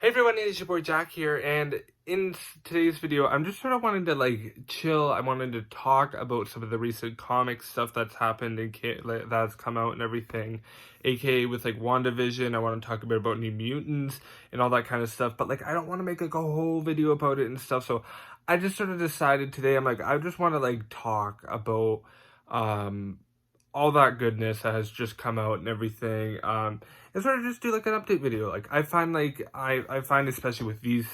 Hey everyone, it's your boy Jack here, and in today's video, I'm just sort of wanting to chill. I wanted to talk about some of the recent comic stuff that's happened and that's come out and everything, aka with Wandavision. I want to talk a bit about New Mutants and all that kind of stuff, but I don't want to make a whole video about it and stuff. So I just sort of decided today, I just want to talk about all that goodness that has just come out and everything, and sort of just do an update video. I find I find, especially with these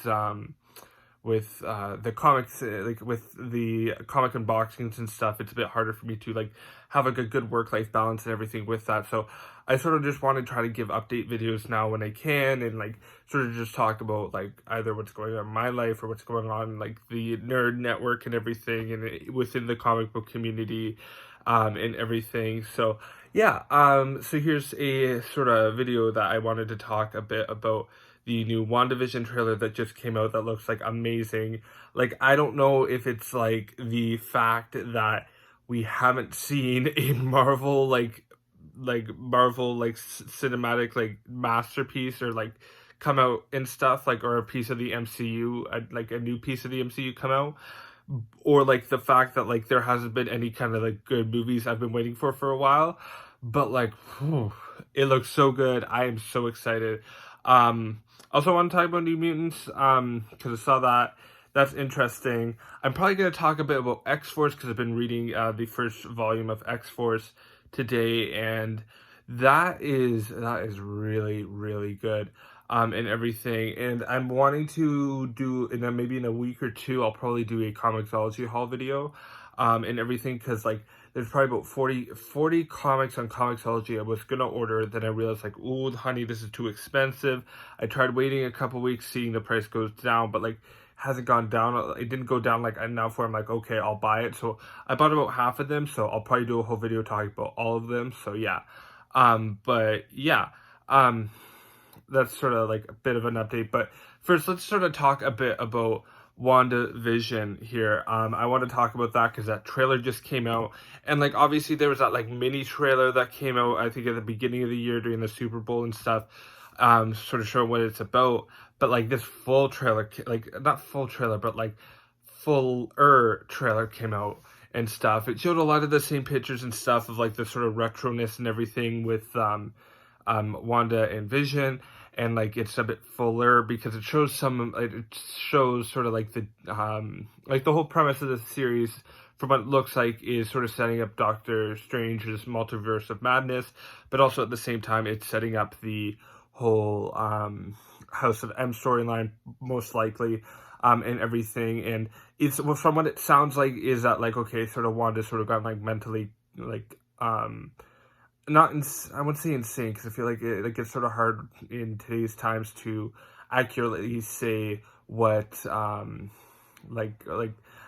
with the comics, with the comic unboxings and stuff, it's a bit harder for me to have a good work-life balance and everything with that. So I sort of just want to try to give update videos now when I can, and sort of just talk about either what's going on in my life or what's going on in the nerd network and everything, and within the comic book community and everything. So yeah, so here's a sort of video that I wanted to talk a bit about the new WandaVision trailer that just came out that looks amazing. I don't know if it's the fact that we haven't seen a Marvel Marvel cinematic masterpiece or come out and stuff, or a piece of the MCU, a new piece of the MCU come out, or the fact that there hasn't been any kind of good movies I've been waiting for a while. But whew, it looks so good. I am so excited. Also want to talk about New Mutants, because I saw that's interesting. I'm probably going to talk a bit about X-Force, because I've been reading the first volume of X-Force today, and that is really, really good. And everything, and I'm wanting to do, and then maybe in a week or two, I'll probably do a Comixology haul video, and everything, because there's probably about 40 comics on Comixology I was gonna order. Then I realized ooh, honey, this is too expensive. I tried waiting a couple weeks, seeing the price goes down, but hasn't gone down. It didn't go down enough where I'm okay, I'll buy it. So I bought about half of them, so I'll probably do a whole video talking about all of them. So yeah, but yeah, that's sort of a bit of an update. But first, let's sort of talk a bit about Wandavision here. I want to talk about that because that trailer just came out, and obviously there was that mini trailer that came out, I think, at the beginning of the year during the Super Bowl and stuff, sort of showing what it's about. But this full trailer, not full trailer, but fuller trailer came out and stuff. It showed a lot of the same pictures and stuff of the sort of retroness and everything with Wanda and Vision, and it's a bit fuller because it shows sort of the whole premise of the series, from what it looks like, is sort of setting up Doctor Strange's multiverse of madness, but also at the same time it's setting up the whole House of M storyline, most likely, and everything. And it's, well, from what it sounds like, is that okay, sort of Wanda sort of got mentally not I wouldn't say insane, because I feel it gets sort of hard in today's times to accurately say what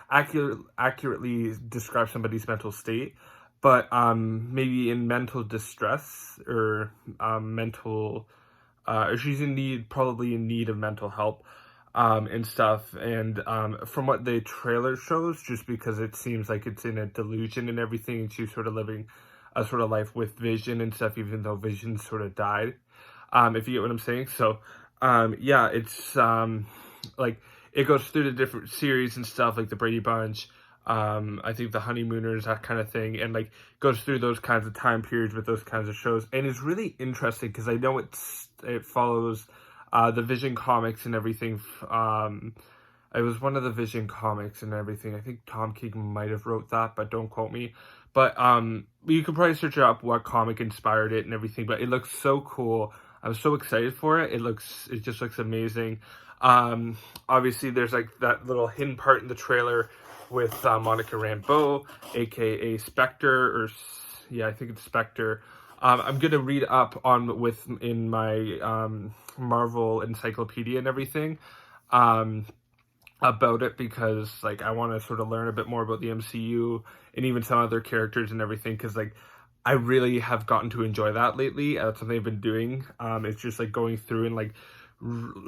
accurately describe somebody's mental state, but maybe in mental distress, or mental or she's probably in need of mental help and stuff. And from what the trailer shows, just because it seems like it's in a delusion and everything, and she's sort of living a sort of life with Vision and stuff, even though Vision sort of died, if you get what I'm saying. So yeah, it's it goes through the different series and stuff, the Brady Bunch, I think the Honeymooners, that kind of thing, and goes through those kinds of time periods with those kinds of shows. And it's really interesting because I know it follows the Vision comics and everything. It was one of the Vision comics and everything. I think Tom King might have wrote that, but don't quote me. But you could probably search up what comic inspired it and everything. But it looks so cool. I'm so excited for it. It just looks amazing. Obviously there's that little hidden part in the trailer with Monica Rambeau, aka Spectre, or yeah, I think it's Spectre. I'm gonna read up on in my Marvel encyclopedia and everything about it, because I want to sort of learn a bit more about the MCU and even some other characters and everything, because I really have gotten to enjoy that lately. That's something I've been doing. It's just going through and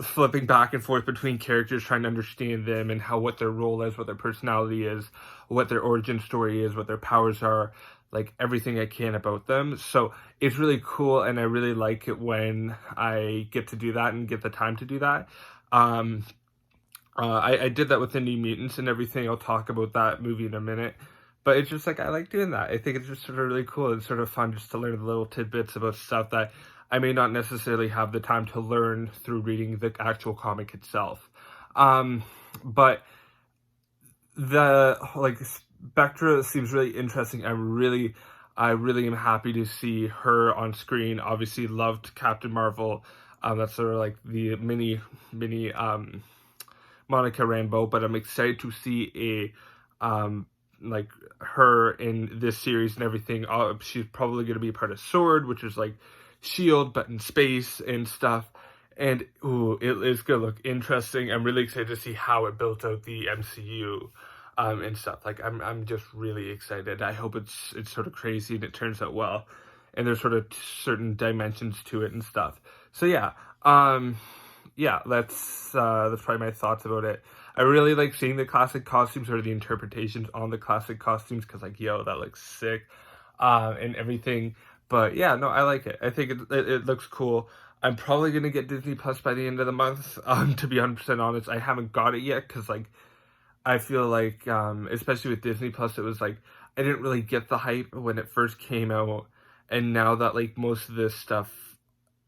flipping back and forth between characters, trying to understand them and what their role is, what their personality is, what their origin story is, what their powers are, like everything I can about them. So it's really cool, and I really like it when I get to do that and get the time to do that. Um, I did that with the New Mutants and everything. I'll talk about that movie in a minute. But it's just like, I like doing that. I think it's just sort of really cool and sort of fun just to learn the little tidbits about stuff that I may not necessarily have the time to learn through reading the actual comic itself. But the, like, Spectra seems really interesting. I really am happy to see her on screen. Obviously loved Captain Marvel. That's sort of like the mini Monica Rambeau, but I'm excited to see like her in this series and everything. She's probably going to be a part of Sword, which is like Shield, but in space and stuff. And ooh, it is going to look interesting. I'm really excited to see how it builds out the MCU and stuff. Like I'm just really excited. I hope it's sort of crazy and it turns out well, and there's sort of certain dimensions to it and stuff. So yeah, that's probably my thoughts about it. I really like seeing the classic costumes or the interpretations on the classic costumes, because like, yo, that looks sick, and everything. But yeah, no, I like it. I think it looks cool. I'm probably gonna get Disney Plus by the end of the month. To be 100% honest, I haven't got it yet because like I feel like, especially with Disney Plus, it was like I didn't really get the hype when it first came out, and now that like most of this stuff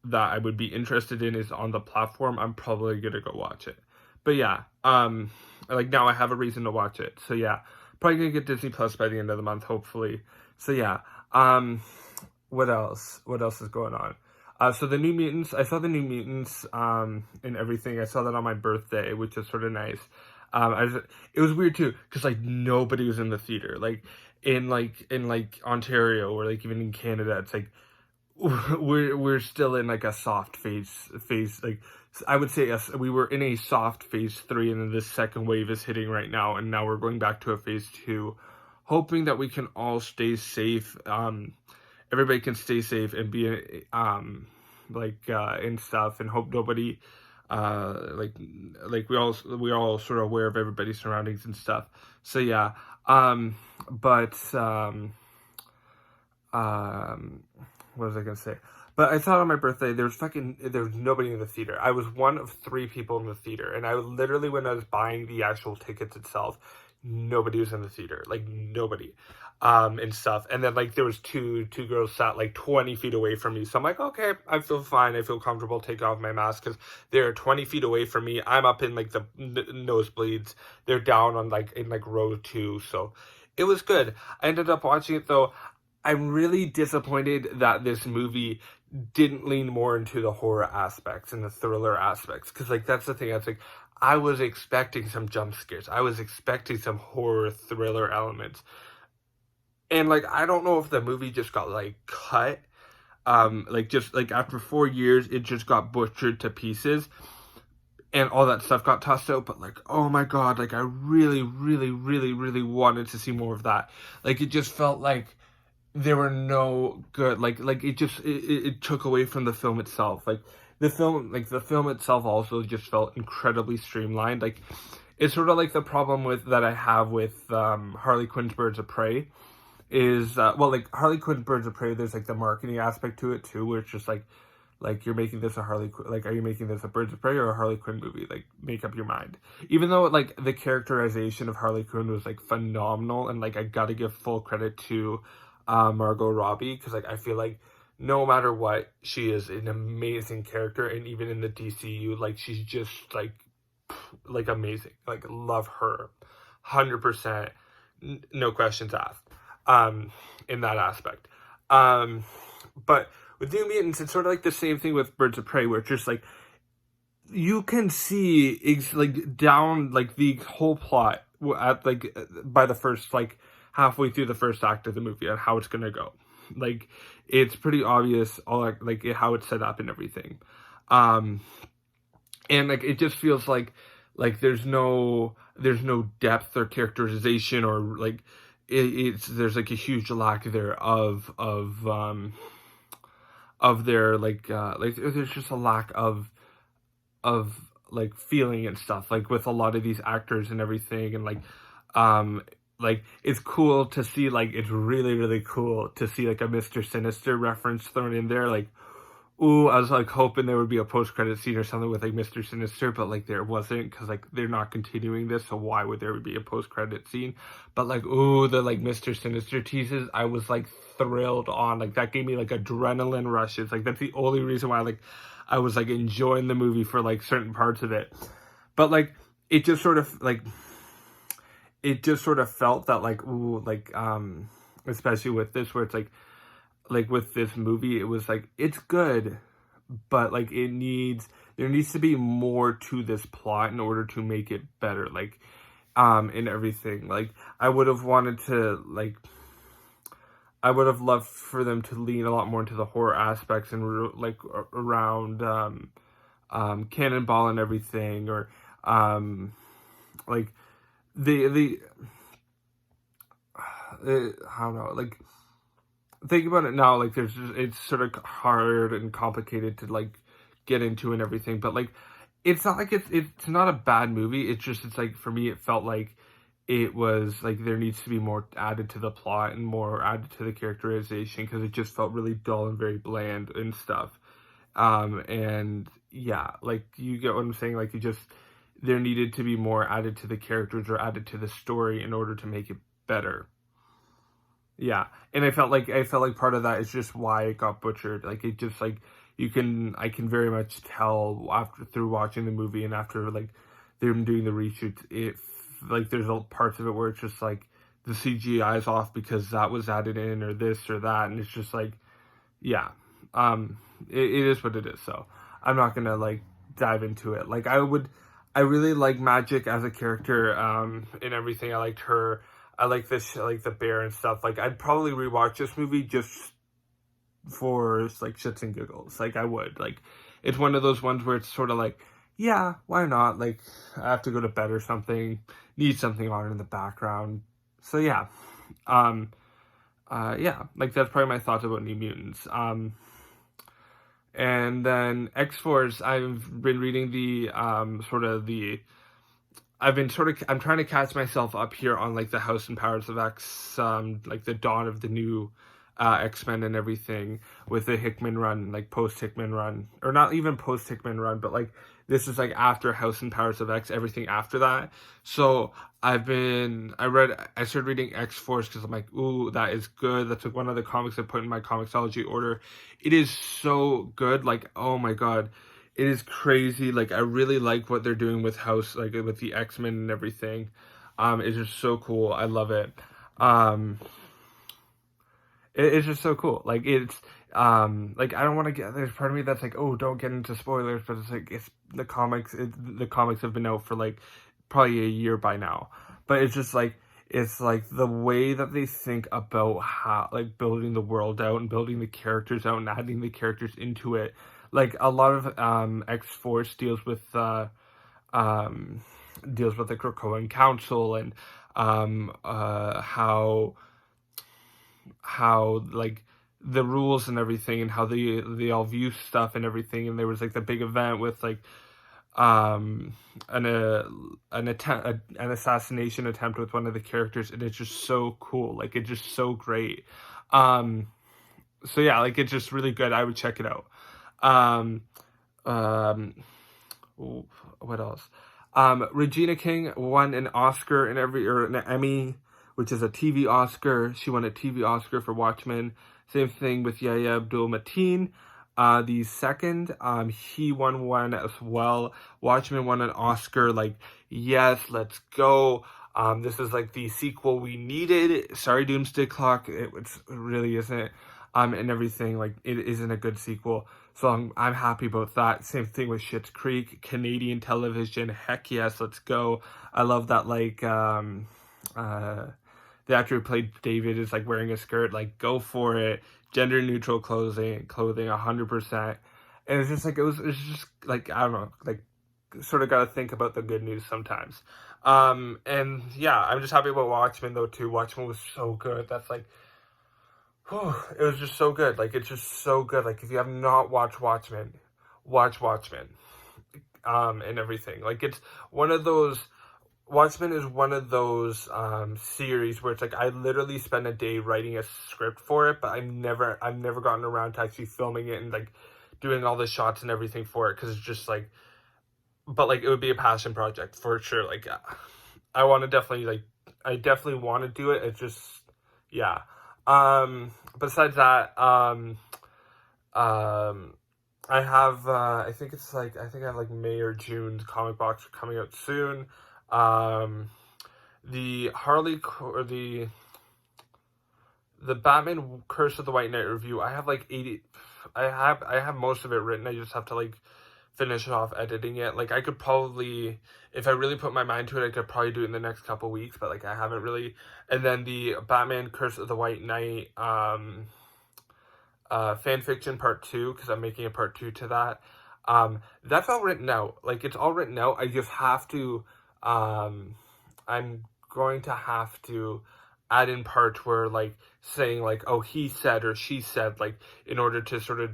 that I would be interested in is on the platform, I'm probably gonna go watch it. But yeah, like now I have a reason to watch it. So yeah, probably gonna get Disney Plus by the end of the month, hopefully. So yeah, what else? What else is going on? So the New Mutants, I saw the New Mutants, and everything. I saw that on my birthday, which is sort of nice. It was weird too, because like nobody was in the theater. Like in Ontario, or like even in Canada, it's like we're still in like a soft phase. Like I would say we were in a soft phase 3, and then this second wave is hitting right now, and now we're going back to a phase 2, hoping that we can all stay safe. Everybody can stay safe and be and stuff, and hope nobody we're all sort of aware of everybody's surroundings and stuff. So yeah, what was I gonna say? But I thought on my birthday there was nobody in the theater. I was one of 3 people in the theater, and I literally, when I was buying the actual tickets itself, nobody was in the theater, like nobody, and stuff. And then like there was two girls sat like 20 feet away from me, so I'm like, okay, I feel fine, I feel comfortable taking off my mask, because they're 20 feet away from me. I'm up in like the nosebleeds, they're down on like in like row 2, so it was good. I ended up watching it though. I'm really disappointed that this movie didn't lean more into the horror aspects and the thriller aspects, because like that's the thing. I was like, I was expecting some jump scares, I was expecting some horror thriller elements, and like I don't know if the movie just got like cut, like just like after 4 years it just got butchered to pieces, and all that stuff got tossed out. But like, oh my god, like I really wanted to see more of that. Like it just felt like there were no good, like it took away from the film itself. Like the film itself also just felt incredibly streamlined. Like it's sort of like the problem that I have with Harley Quinn's Birds of Prey is like Harley Quinn's Birds of Prey, there's like the marketing aspect to it too, where it's just like you're making this a are you making this a Birds of Prey or a Harley Quinn movie? Like, make up your mind. Even though like the characterization of Harley Quinn was like phenomenal, and like I gotta give full credit to Margot Robbie, because like I feel like no matter what, she is an amazing character, and even in the DCU, like she's just like amazing. Like, love her 100%, no questions asked in that aspect. But with New Mutants, it's sort of like the same thing with Birds of Prey, where it's just like you can see down like the whole plot at like by the first like halfway through the first act of the movie and how it's gonna go. Like it's pretty obvious all like how it's set up and everything, and like it just feels like there's no depth or characterization, or like there's like a huge lack there of their like there's just a lack of like feeling and stuff, like with a lot of these actors and everything, and like like, it's cool to see, like, it's really, really cool to see, like, a Mr. Sinister reference thrown in there, like, ooh, I was, like, hoping there would be a post-credit scene or something with, like, Mr. Sinister, but, like, there wasn't, because, like, they're not continuing this, so why would there be a post-credit scene? But, like, ooh, the, like, Mr. Sinister teases, I was, like, thrilled on, like, that gave me, like, adrenaline rushes, like, that's the only reason why, like, I was, like, enjoying the movie for, like, certain parts of it. But, like, it just sort of, like, it just sort of felt that, like, ooh, like, especially with this, where it's, like, with this movie, it was, like, it's good, but, like, there needs to be more to this plot in order to make it better, like, and everything. Like, I would have wanted to, like, I would have loved for them to lean a lot more into the horror aspects and, like, around, Cannonball and everything, or, like, the I don't know, like, think about it now, like, it's sort of hard and complicated to, like, get into and everything, but, like, it's not like it's not a bad movie, it's like, for me, it felt like it was, like, there needs to be more added to the plot and more added to the characterization, because it just felt really dull and very bland and stuff. And yeah, like, you get what I'm saying, like, there needed to be more added to the characters or added to the story in order to make it better. Yeah, and I felt like part of that is just why it got butchered. Like, it just, like, I can very much tell through watching the movie and after, like, them doing the reshoots, like, there's parts of it where it's just like the CGI is off because that was added in or this or that, and it's just like, yeah, it is what it is. So I'm not gonna, like, dive into it. Like, I really like Magic as a character, and everything. I liked her. I like like the bear and stuff. Like, I'd probably rewatch this movie just for, like, shits and giggles. Like, I would. Like, it's one of those ones where it's sort of like, yeah, why not? Like, I have to go to bed or something, need something on in the background. So yeah, yeah, like, that's probably my thoughts about New Mutants. And then X-Force, I've been reading I'm trying to catch myself up here on, like, the House and Powers of X, like, the dawn of the new X-Men and everything, with the Hickman run, like, post-Hickman run, or not even post-Hickman run, but, like, this is, like, after House and Powers of X, everything after that. So I started reading X-Force because I'm like, ooh, that is good. That's, like, one of the comics I put in my Comixology order. It is so good. Like, oh my god. It is crazy. Like, I really like what they're doing with House, like, with the X-Men and everything. It's just so cool. I love it. It's just so cool. Like, it's, like, I don't want to there's part of me that's like, oh, don't get into spoilers, but it's like, it's the comics have been out for, like, probably a year by now. But it's just like, it's like the way that they think about how, like, building the world out and building the characters out and adding the characters into it. Like, a lot of X-Force deals with the Krakoan Council, and how, like, the rules and everything, and how they all view stuff and everything. And there was, like, the big event with, like, an assassination attempt with one of the characters, and it's just so cool. Like, it's just so great. So yeah, like, it's just really good. I would check it out. What else? Regina King won an Oscar or an Emmy, which is a TV Oscar. She won a TV Oscar for Watchmen. Same thing with Yahya Abdul-Mateen. The second, he won one as well. Watchmen won an Oscar. Like, yes, let's go. This is, like, the sequel we needed. Sorry, Doomsday Clock. It really isn't. And everything. Like, it isn't a good sequel. So I'm happy about that. Same thing with Schitt's Creek, Canadian television. Heck yes, let's go. I love that, like, the actor who played David is, like, wearing a skirt. Like, go for it. Gender neutral clothing, 100%. And it's just like, it's just like, I don't know, like, sort of got to think about the good news sometimes. And yeah, I'm just happy about Watchmen though too. Watchmen was so good. That's like, whew, it was just so good. Like, it's just so good. Like, if you have not watched Watchmen, watch Watchmen. And everything. Like, it's one of those Watchmen is one of those series where it's like I literally spend a day writing a script for it, but I've never gotten around to actually filming it and like doing all the shots and everything for it, because it's just like, but like it would be a passion project for sure. Like I want to definitely like, I definitely want to do it. It's just, yeah. Besides that, I have, I think it's like, I think I have like May or June's comic box coming out soon. The the Batman Curse of the White Knight review, I have like 80, I have most of it written. I just have to like finish off editing it. Like I could probably, if I really put my mind to it, I could probably do it in the next couple weeks, but like I haven't really. And then the Batman Curse of the White Knight fan fiction part 2, because I'm making a part 2 to that. That's all written out. Like it's all written out. I just have to I'm going to have to add in parts where like saying like, oh, he said or she said, like in order to sort of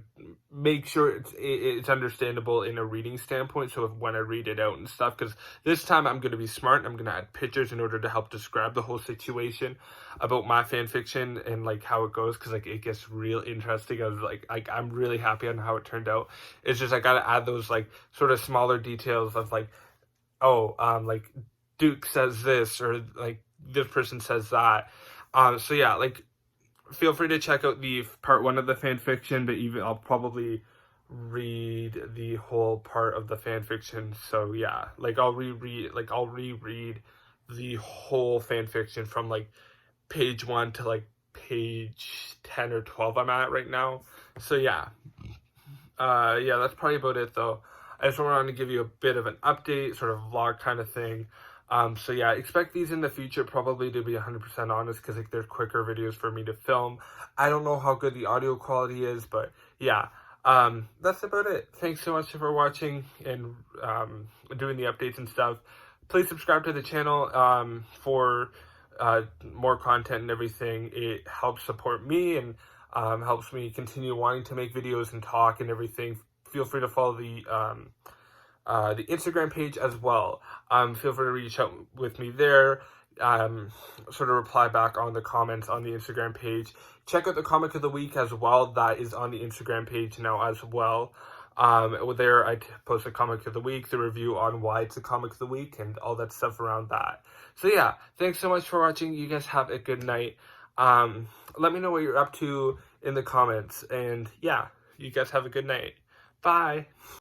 make sure it's understandable in a reading standpoint. So if, when I read it out and stuff, because this time I'm going to be smart and I'm going to add pictures in order to help describe the whole situation about my fan fiction and like how it goes, because like it gets real interesting. I was like I'm really happy on how it turned out. It's just I got to add those like sort of smaller details of like, oh, like Duke says this, or like this person says that. So yeah, like feel free to check out the part 1 of the fan fiction, but even I'll probably read the whole part of the fan fiction. So yeah, like I'll reread the whole fan fiction from like page 1 to like page 10 or 12 I'm at right now. So yeah. Yeah, that's probably about it though. I just wanted to give you a bit of an update, sort of vlog kind of thing. So yeah, expect these in the future probably, to be 100% honest, because like they're quicker videos for me to film. I don't know how good the audio quality is, but yeah, that's about it. Thanks so much for watching and doing the updates and stuff. Please subscribe to the channel for more content and everything. It helps support me and helps me continue wanting to make videos and talk and everything. Feel free to follow the Instagram page as well. Feel free to reach out with me there. Sort of reply back on the comments on the Instagram page. Check out the comic of the week as well. That is on the Instagram page now as well. There I post a comic of the week, the review on why it's a comic of the week, and all that stuff around that. So yeah, thanks so much for watching. You guys have a good night. Let me know what you're up to in the comments, and yeah, you guys have a good night. Bye.